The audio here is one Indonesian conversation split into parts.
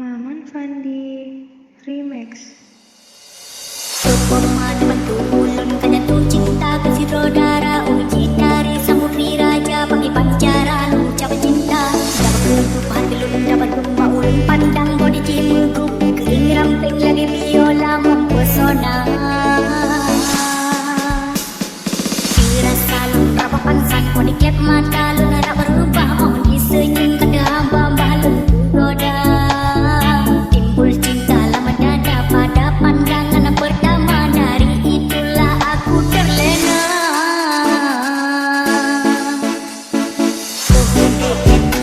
Maman Fandi Remix. Bantu ulun kanya tu cinta kasih rodara uji dari samudri raja bagi pancaran ucap cinta dapat ketupat belum dapat rumah ulun pandang body cimru kering ramping lagi biola mempesona dirasa lun rapa pansan kau diklep mata lun harap berubah mau disenyum kada hamba lun goda timbul cinta lama dada pada pandangan pertama dari itulah aku terlena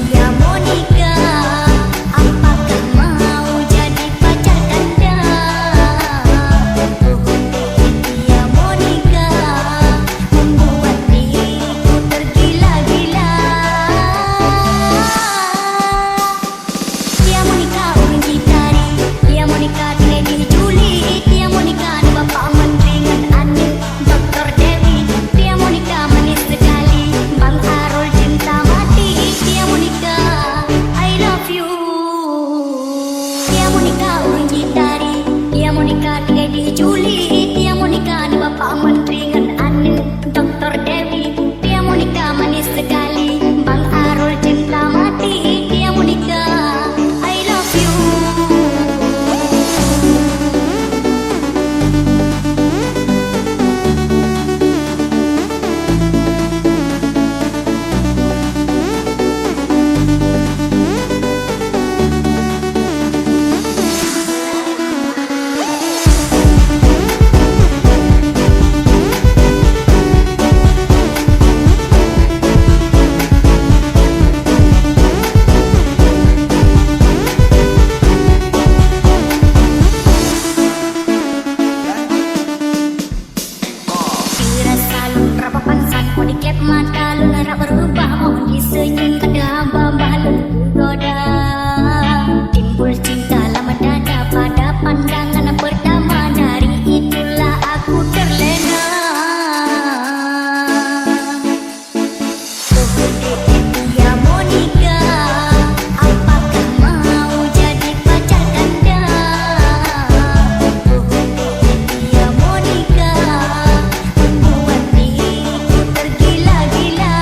dia Monica apakah mau jadi pacar anda dia Monica membuat diriku tergila-gila dia Monica orang gitari dia Monica tinggal di Juli dia Monica ada bapak menteri dengan anu Dr. Dewi dia Monica manis sekali Bang Arul cinta mati dia Monica I love you dia Monica orang gitari dia Monica tinggal di Juli dia Monica ada bapak menteri dengan anu Dr. Dewi dia Monica manis sekali Bang Arul cinta mati dia Monica I love you dirasa lun rapa pansan kau diklep mata lun harap berubah mau disenyum kada hamba lun goda timbul cinta lama dada pada pandangan pertama dari itulah aku terlena dia Monica apakah mau jadi pacar anda dia Monica membuat diriku tergila-gila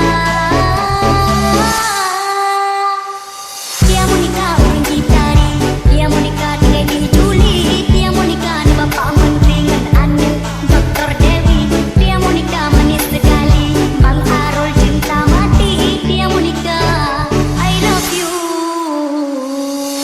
dia Monica orang gitari dia Monica tinggal di Juli dia Monica ada bapak menteri dengan anu Dr. Dewi dia Monica manis sekali Bang Arul cinta mati dia Monica I love you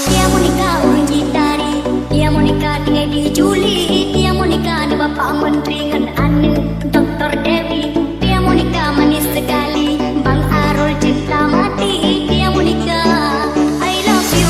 dia Monica orang gitari dia Monica tinggal di Juli dia Monica ada bapak menteri dengan anu Dr. Dewi dia Monica manis sekali Bang Arul cinta mati dia Monica I love you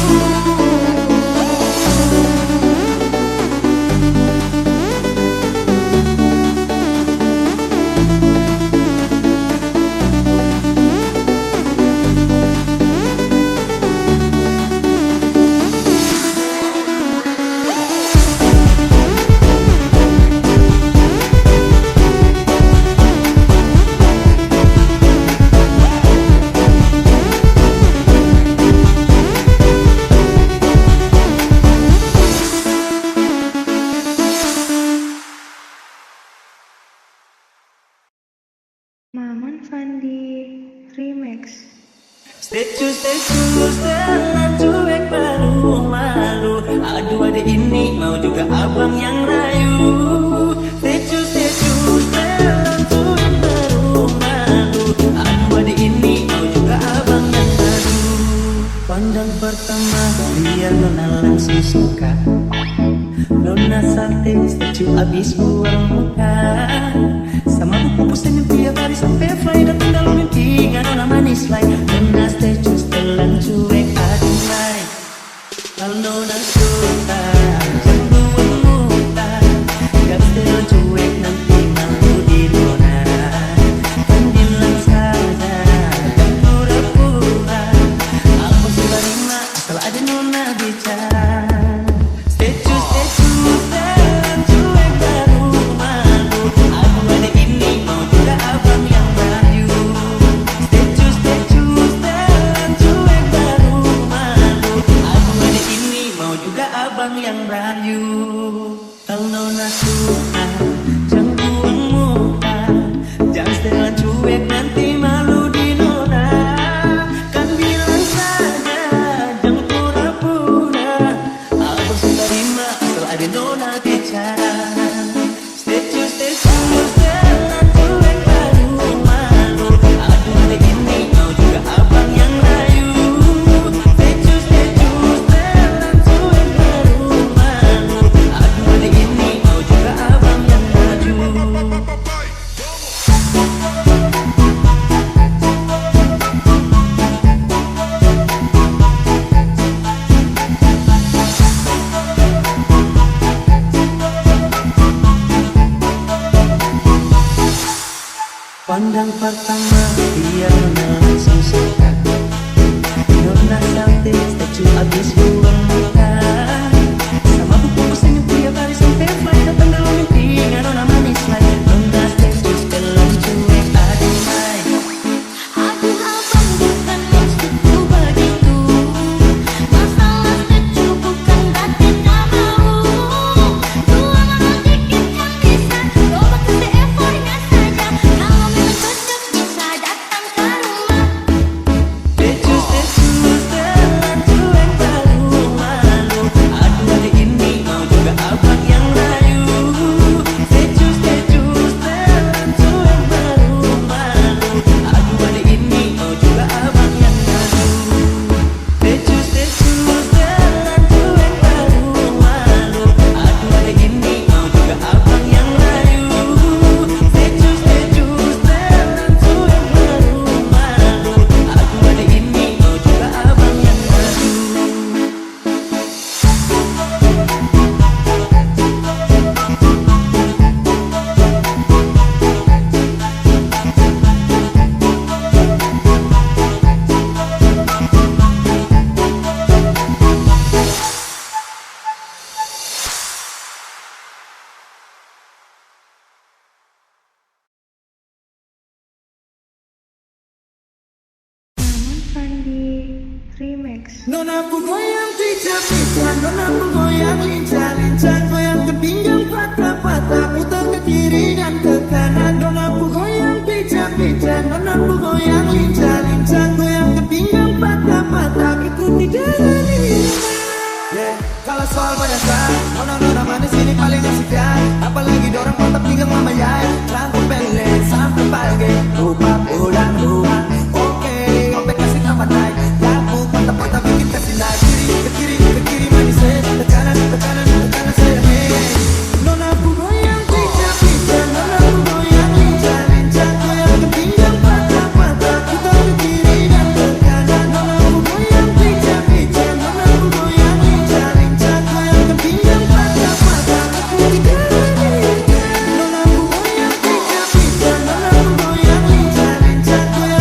Maman Fandi Remix. Status setelan cuek baru malu. Aduh adik ini mau juga abang yang rayu. Status setelan cuek baru malu. Aduh adik ini mau juga abang yang rayu. Pandang pertama biar nona langsung suka. Nona sate statue abis buang muka. Sama buku pusten yang tiap hari sampai fly datang dalam mimpi nggak nona manis lain nona statue setelan cuek aduh naik kalau nona suka cemburuan muta gak setelan cuek nanti malu di nona kan bilang saja dan pura-pura aku sudah terima asal ada nona bicara statue setelan cuek baru malu aduh adik ini mau juga abang yang rayu statue setelan cuek baru malu aduh adik ini mau juga abang yang rayu. Kalau nona suka jangan buang muka, jangan setelan cuek nanti malu di nona. Kan bilang saja jangan pura-pura, abang suka terima kalau ada nona bicara. Stay true, jangan cuek baru malu. Aduh hari ini mau juga abang yang rayu. Stay true, jangan cuek baru malu. Aduh hari ini mau juga abang yang maju. Pandang pertama dia langsung suka, nona sampai statue abis buang muka. Sama buku pusing yang tiap hari sampai flight, datang dalam mimpi dengan nona manis lain. Nona statue setelan cuek, aduh hai. Aduh abang bukan maksudku begitu, masalah secu bukan berarti tak mau. Dua malam dikit yang bisa, coba kasih effortnya saja. Kalau memang cocok bisa datang ke rumah. Statue setelan cuek baru malu. Aduh hari ini mau juga abang yang rayu. Statue setelan cuek baru malu. Aduh hari ini mau juga abang yang maju. Statue setelan cuek baru malu. Aduh hari ini mau juga abang yang rayu. Statue setelan cuek baru malu. Aduh hari ini mau juga abang yang maju. Maman Fandi Remix. Nona ku goyang pijak-pijak, nona ku goyang lincah-lincah, goyang ke pinggang patah-patah, putar ke kiri dan ke kanan. Nona ku goyang pijak-pijak, nona ku goyang lincah-lincah, goyang ke pinggang patah-patah, ikuti jalan ini. Yeah, kalau soal banyakkan, nona manis ini paling asik ya. Apalagi dorang mantap pinggang mama ya. Rangkum pelet sampai pagi, lupa pulang rumah. Oke, kompek kasih tambah naik. Lampu mantap-mantap bikin kasih naik. Kiri, ke kiri manis ke kanan, saya hey. Nona ku goyang pijak-pijak, nona ku goyang lincah-lincah, goyang ke pinggang patah-patah, putar ke kiri dan ke kanan. Nona ku goyang pijak-pijak, nona ku goyang lincah-lincah, goyang ke pinggang patah-patah, ikuti jalan ini. Nona ku goyang pijak-pijak, nona ku goyang lincah-lincah, goyang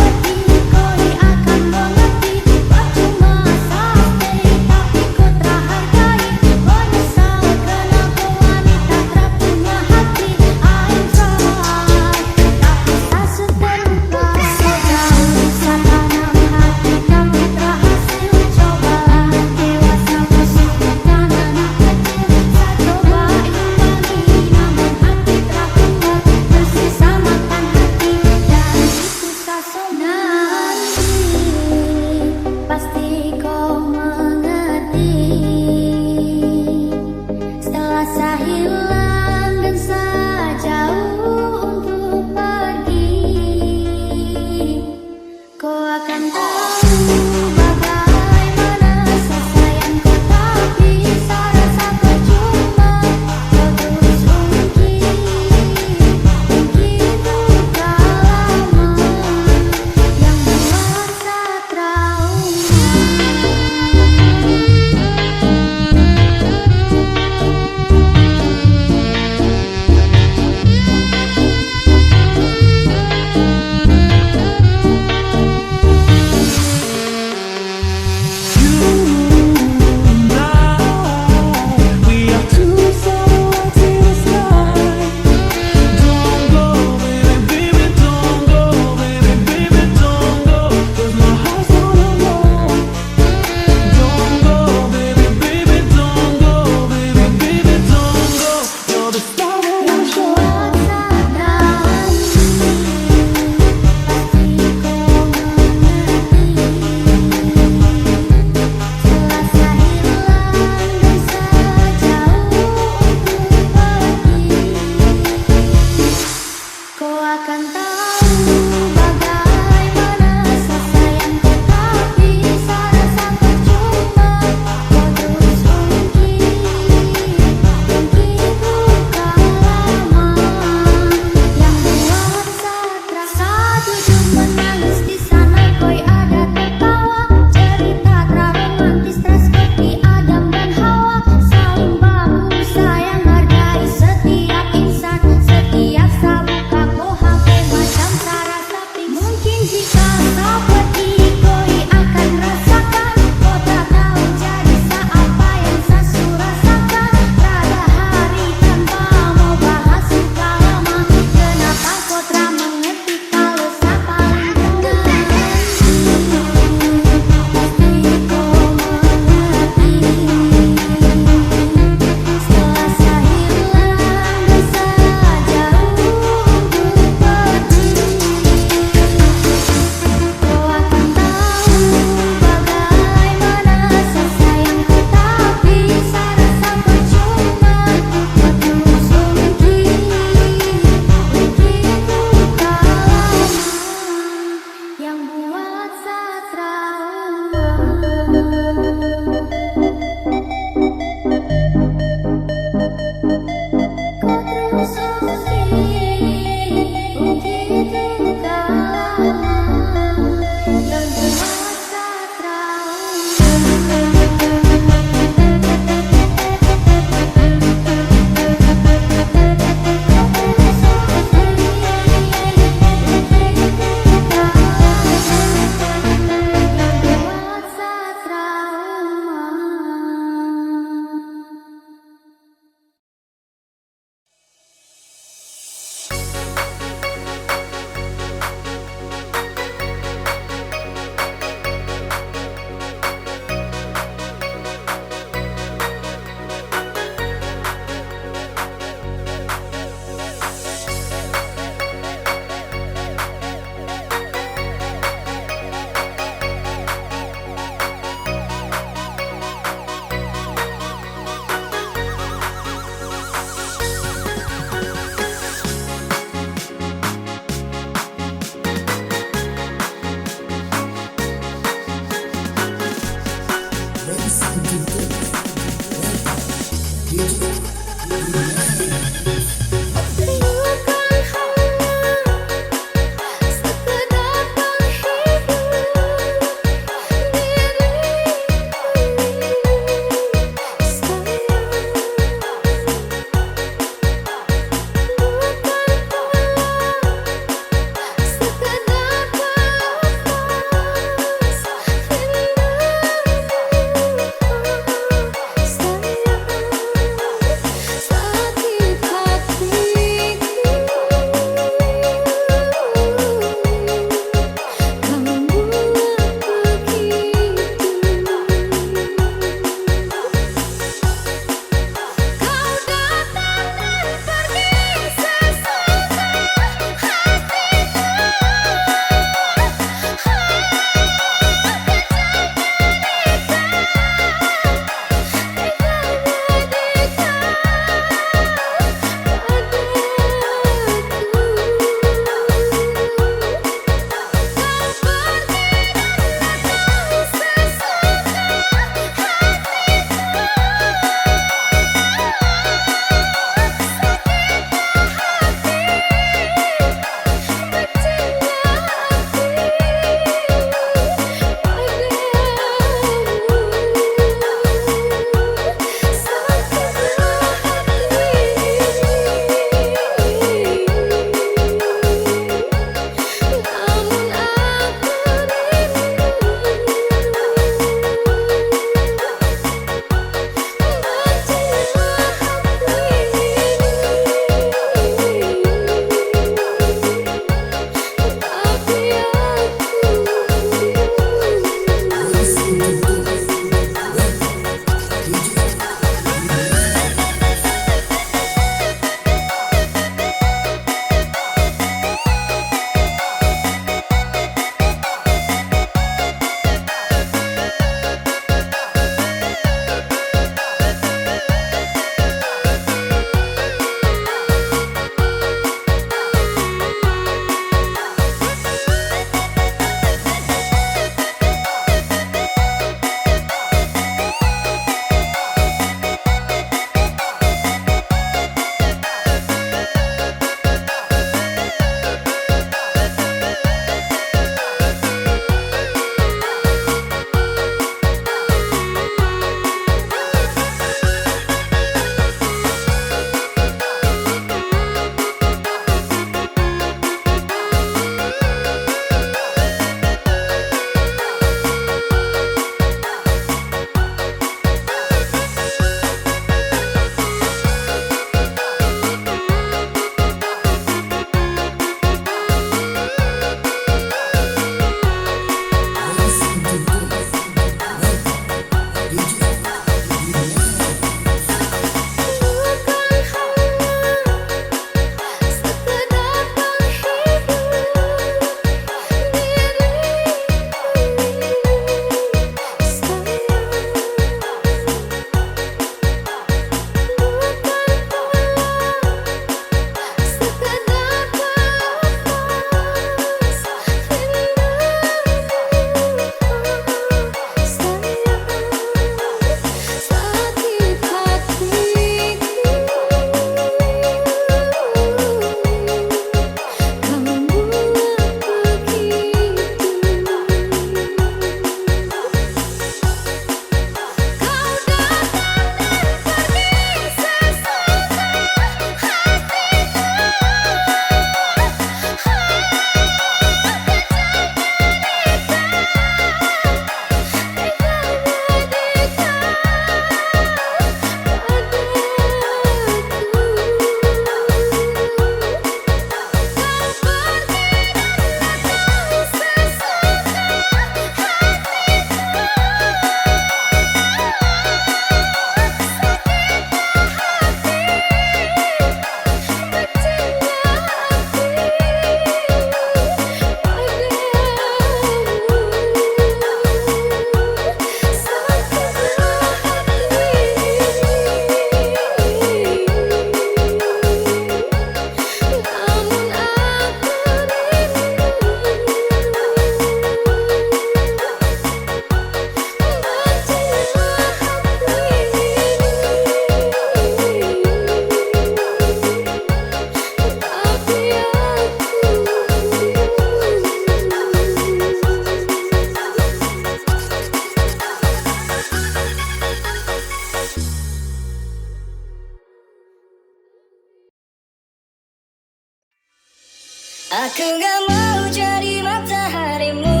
gak mau jadi mataharimu,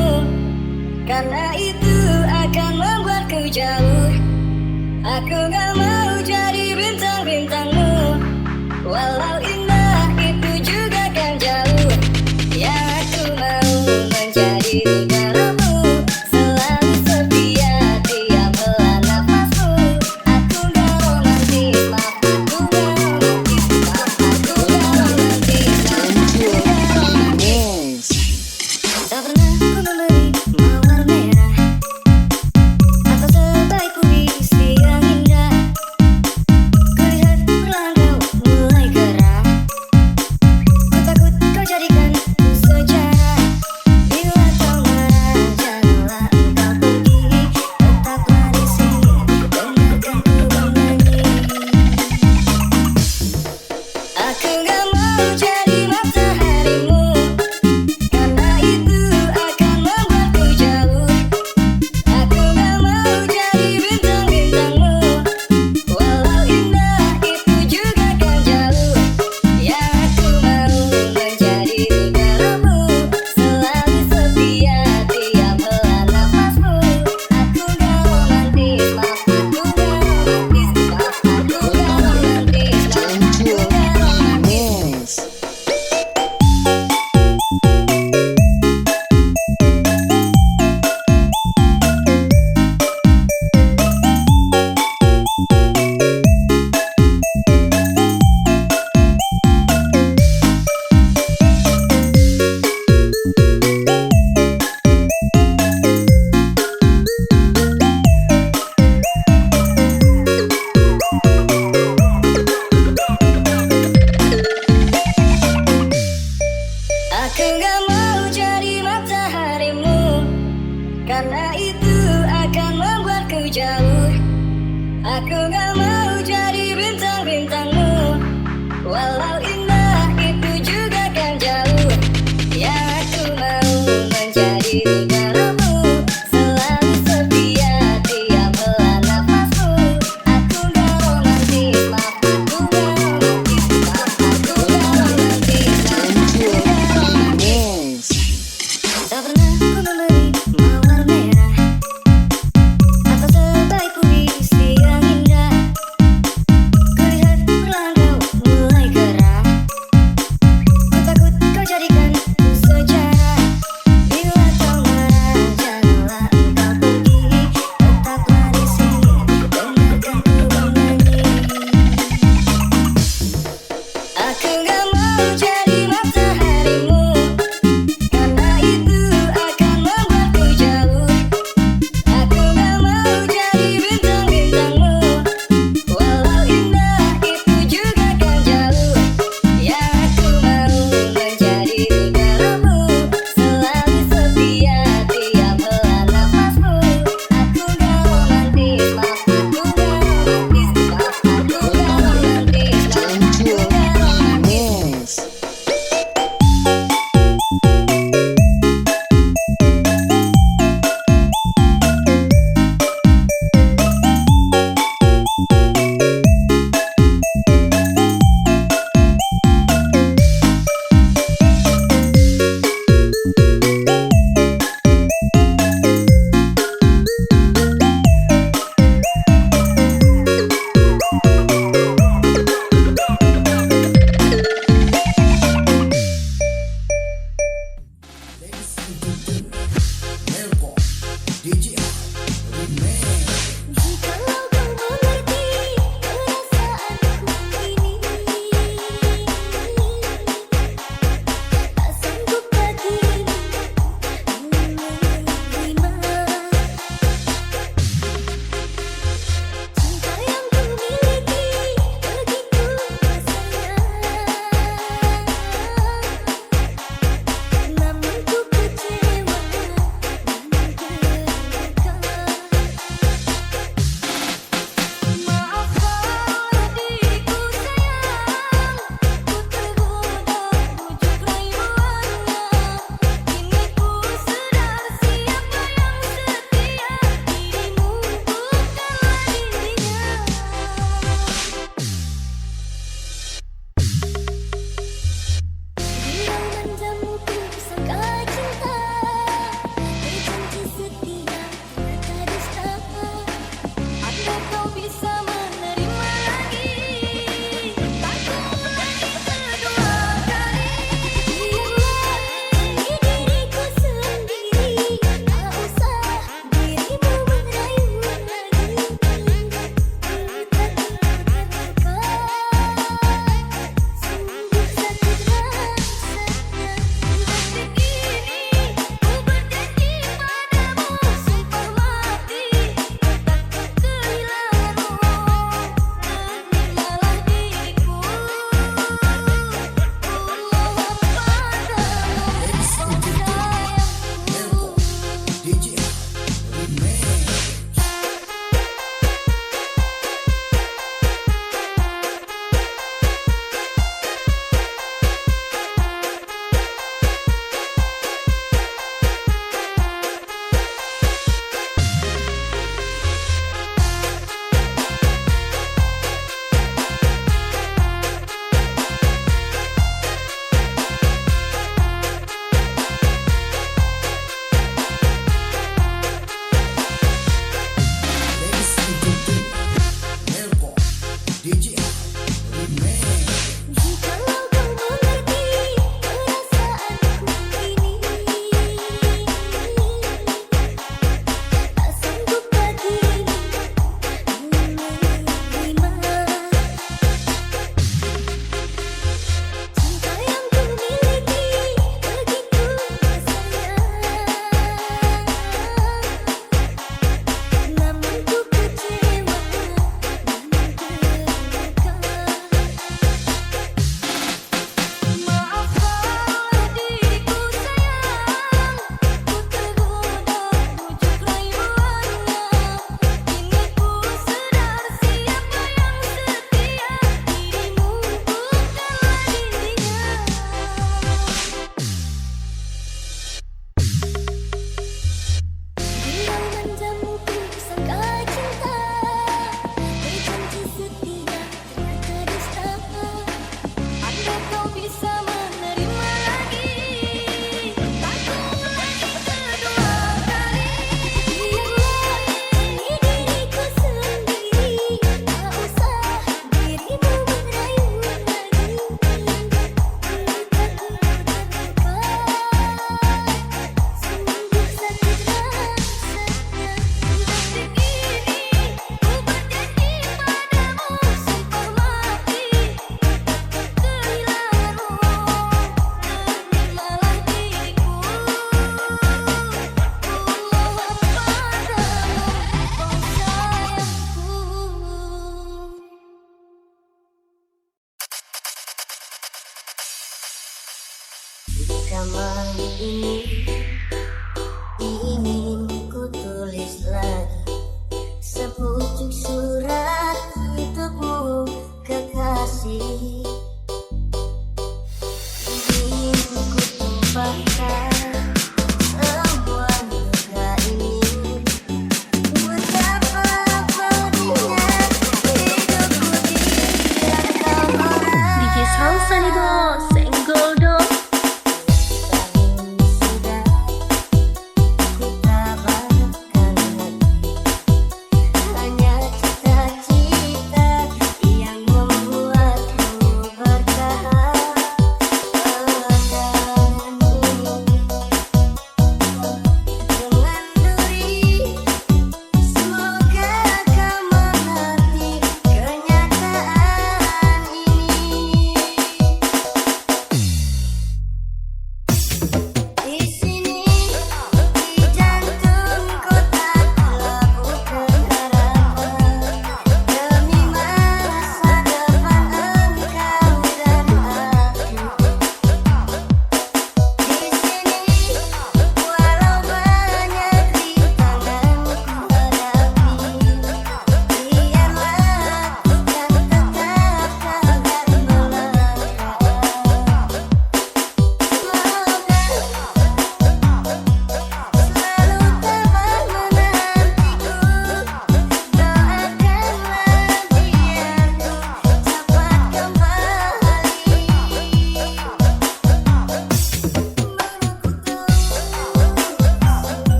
karena itu akan membuatku jauh. Aku gak mau jadi bintang-bintangmu, walau indah itu juga kan jauh. Yang aku mau menjadi negaramu, selalu setia tiap helaan nafasmu. Aku gak romantis, maaf aku gak romantis, maaf aku gak romantis, maaf aku gak romantis. Tak pernah ku memberi mawar merah atau sebaik puisi yang indah. Kulihat perlahan kau mulai gerak, ku takut kau jadikan ku sejarah. Bila kau marah janganlah engkau pergi, tetaplah di sini dengarkan ku bernyanyi. Aku gak mau jadi mataharimu, karena itu akan membuatku jauh. Aku gak mau jadi bintang-bintangmu, walau indah itu juga kan jauh. Yang aku mau menjadi negaramu, selalu setia tiap helaan nafasmu. Aku gak romantis, maaf aku gak romantis, maaf aku gak romantis, maaf aku gak romantis. Aku gak mau jadi mataharimu, karena itu akan membuatku jauh. Aku gak mau jadi bintang-bintangmu, walau indah itu juga kan jauh. Yang aku mau menjadi negaramu, selalu setia tiap helaan nafasmu. Aku gak romantis, maaf aku gak romantis, maaf aku gak romantis, maaf aku gak romantis. Tak pernah ku memberi mawar merah atau sebaik puisi yang indah.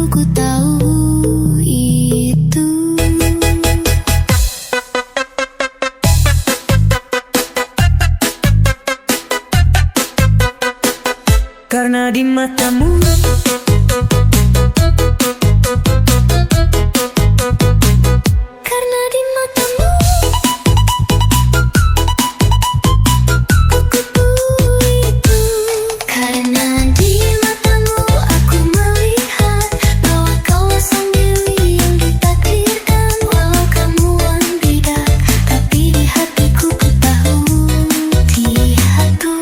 ku tahu itu. Karena di matamu Karena di matamu ku tahu itu. Karena di matamu aku melihat bahwa kau sang dewi yang ditakdirkan. Walau kamu tidak, tapi di hatiku ku tahu lihatku.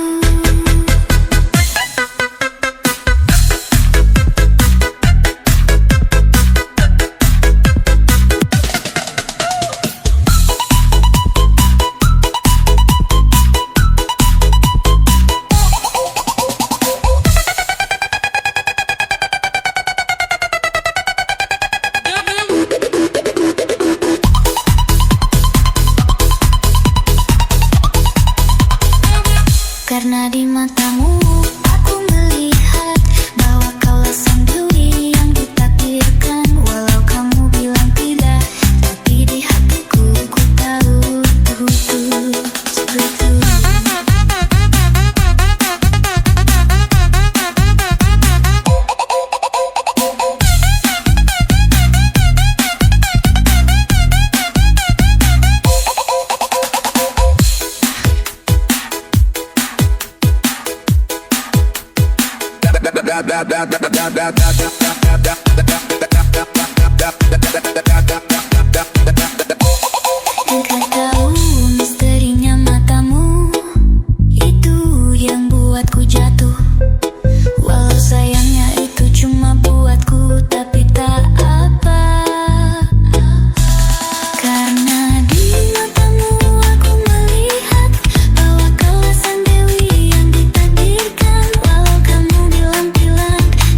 Karena di matamu aku melihat bahwa kaulah sang dewi yang ditakdirkan. Walau kamu bilang tidak, tapi di hatiku ku tahu itu. Engkau tahu misterinya matamu, itu yang buatku jatuh. Walau sayangnya itu cuma buatku, tapi tak apa. Karena di matamu aku melihat bahwa kaulah sang dewi yang ditakdirkan. Walau kamu bilang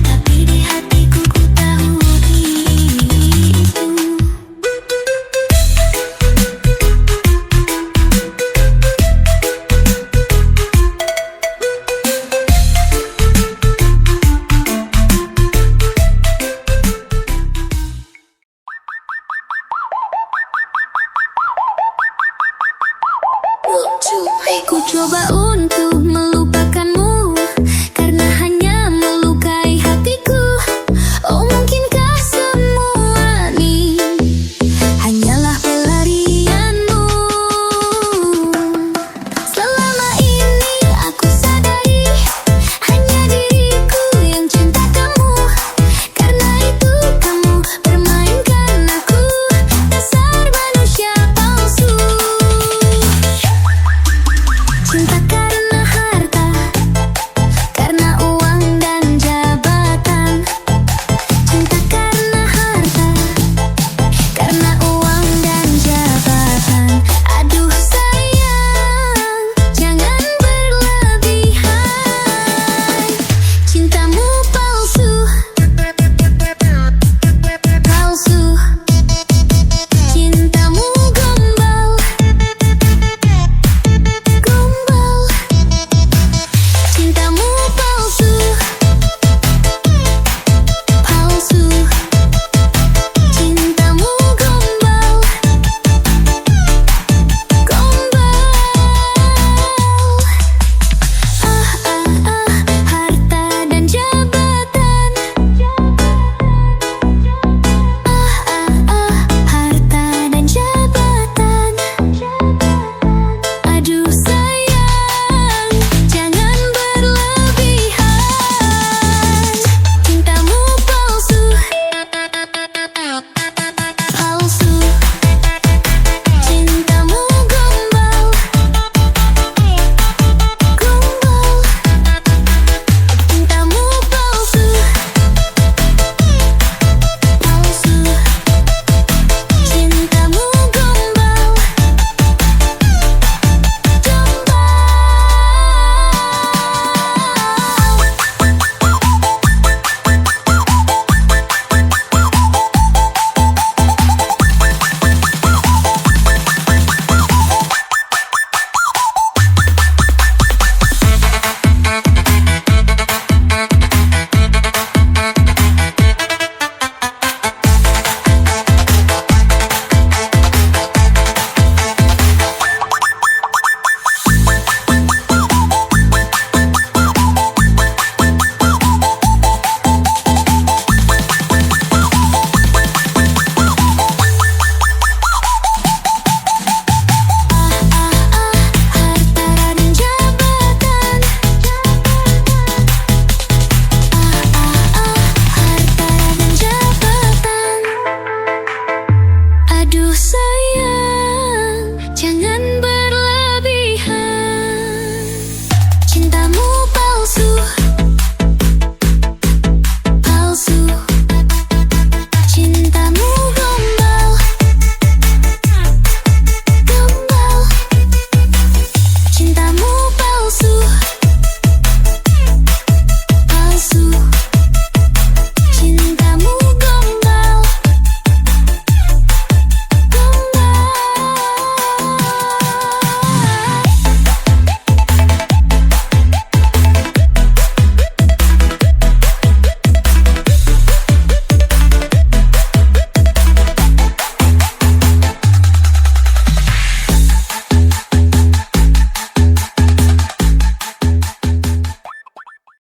tapi di hatiku ku tahu itu. Ku coba untuk melupakanmu karena hanya melukai hatiku. Oh, mungkinkah semua ini hanyalah pelarianmu? Selama ini aku sadari hanya diriku yang cinta kamu. Karena itu kamu permainkan aku, dasar manusia palsu. Cinta